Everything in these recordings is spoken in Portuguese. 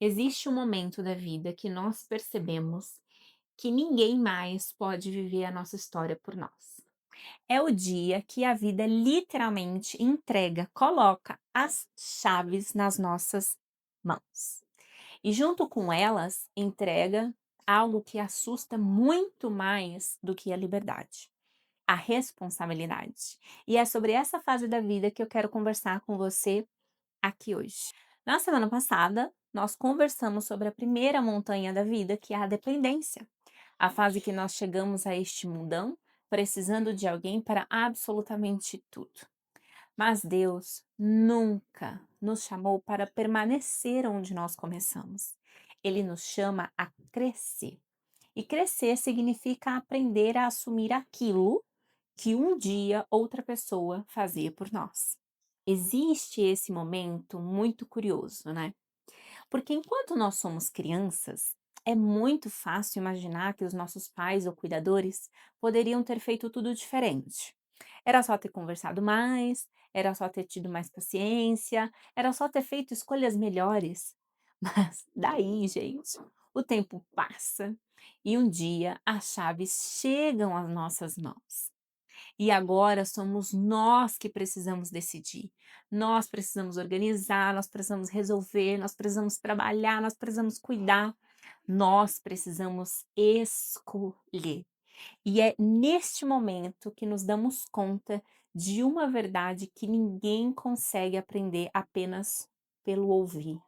Existe um momento da vida que nós percebemos que ninguém mais pode viver a nossa história por nós. É o dia que a vida literalmente entrega, coloca as chaves nas nossas mãos. E junto com elas, entrega algo que assusta muito mais do que a liberdade: a responsabilidade. E é sobre essa fase da vida que eu quero conversar com você aqui hoje. Na semana passada, nós conversamos sobre a primeira montanha da vida, que é a dependência, a fase que nós chegamos a este mundão precisando de alguém para absolutamente tudo. Mas Deus nunca nos chamou para permanecer onde nós começamos. Ele nos chama a crescer. E crescer significa aprender a assumir aquilo que um dia outra pessoa fazia por nós. Existe esse momento muito curioso, né? Porque enquanto nós somos crianças, é muito fácil imaginar que os nossos pais ou cuidadores poderiam ter feito tudo diferente. Era só ter conversado mais, era só ter tido mais paciência, era só ter feito escolhas melhores. Mas daí, gente, o tempo passa e um dia as chaves chegam às nossas mãos. E agora somos nós que precisamos decidir. Nós precisamos organizar, nós precisamos resolver, nós precisamos trabalhar, nós precisamos cuidar. Nós precisamos escolher. E é neste momento que nos damos conta de uma verdade que ninguém consegue aprender apenas pelo ouvir.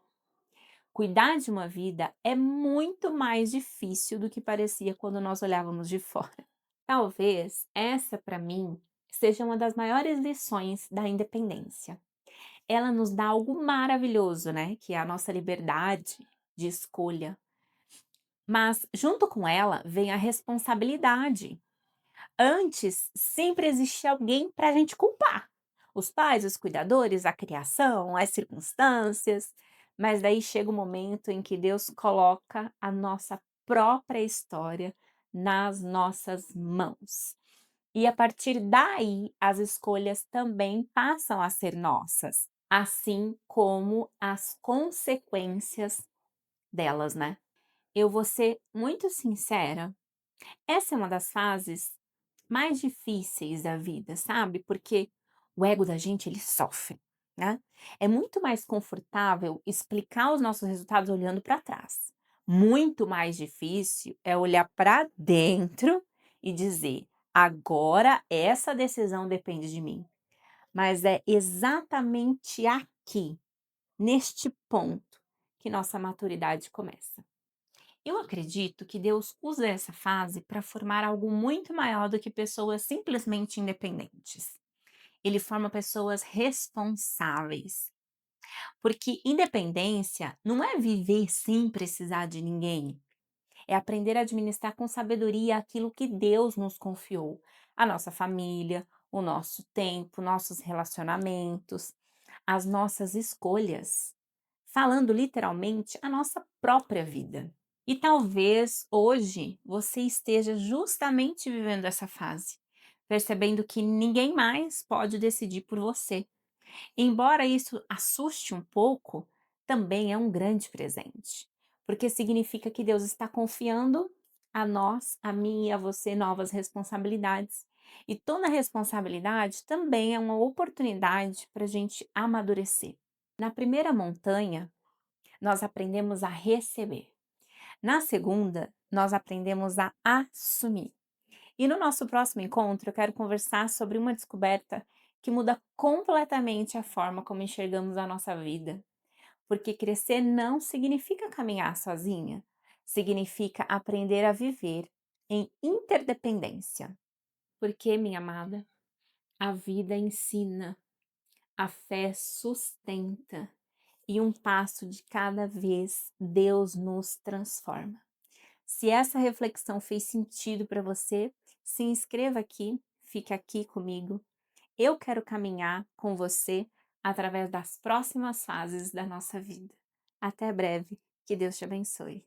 Cuidar de uma vida é muito mais difícil do que parecia quando nós olhávamos de fora. Talvez essa, para mim, seja uma das maiores lições da independência. Ela nos dá algo maravilhoso, né? Que é a nossa liberdade de escolha. Mas junto com ela vem a responsabilidade. Antes, sempre existia alguém para a gente culpar. Os pais, os cuidadores, a criação, as circunstâncias. Mas daí chega o momento em que Deus coloca a nossa própria história nas nossas mãos. E a partir daí, as escolhas também passam a ser nossas, assim como as consequências delas, né? Eu vou ser muito sincera, essa é uma das fases mais difíceis da vida, sabe? Porque o ego da gente, ele sofre, né? É muito mais confortável explicar os nossos resultados olhando para trás. Muito mais difícil é olhar para dentro e dizer: agora essa decisão depende de mim. Mas é exatamente aqui, neste ponto, que nossa maturidade começa. Eu acredito que Deus usa essa fase para formar algo muito maior do que pessoas simplesmente independentes. Ele forma pessoas responsáveis, porque independência não é viver sem precisar de ninguém, é aprender a administrar com sabedoria aquilo que Deus nos confiou, a nossa família, o nosso tempo, nossos relacionamentos, as nossas escolhas, falando literalmente a nossa própria vida. E talvez hoje você esteja justamente vivendo essa fase, percebendo que ninguém mais pode decidir por você. Embora isso assuste um pouco, também é um grande presente, porque significa que Deus está confiando a nós, a mim e a você novas responsabilidades. E toda responsabilidade também é uma oportunidade para a gente amadurecer. Na primeira montanha, nós aprendemos a receber. Na segunda, nós aprendemos a assumir. E no nosso próximo encontro, eu quero conversar sobre uma descoberta que muda completamente a forma como enxergamos a nossa vida. Porque crescer não significa caminhar sozinha, significa aprender a viver em interdependência. Porque, minha amada, a vida ensina, a fé sustenta e um passo de cada vez Deus nos transforma. Se essa reflexão fez sentido para você, se inscreva aqui, fique aqui comigo. Eu quero caminhar com você através das próximas fases da nossa vida. Até breve, que Deus te abençoe.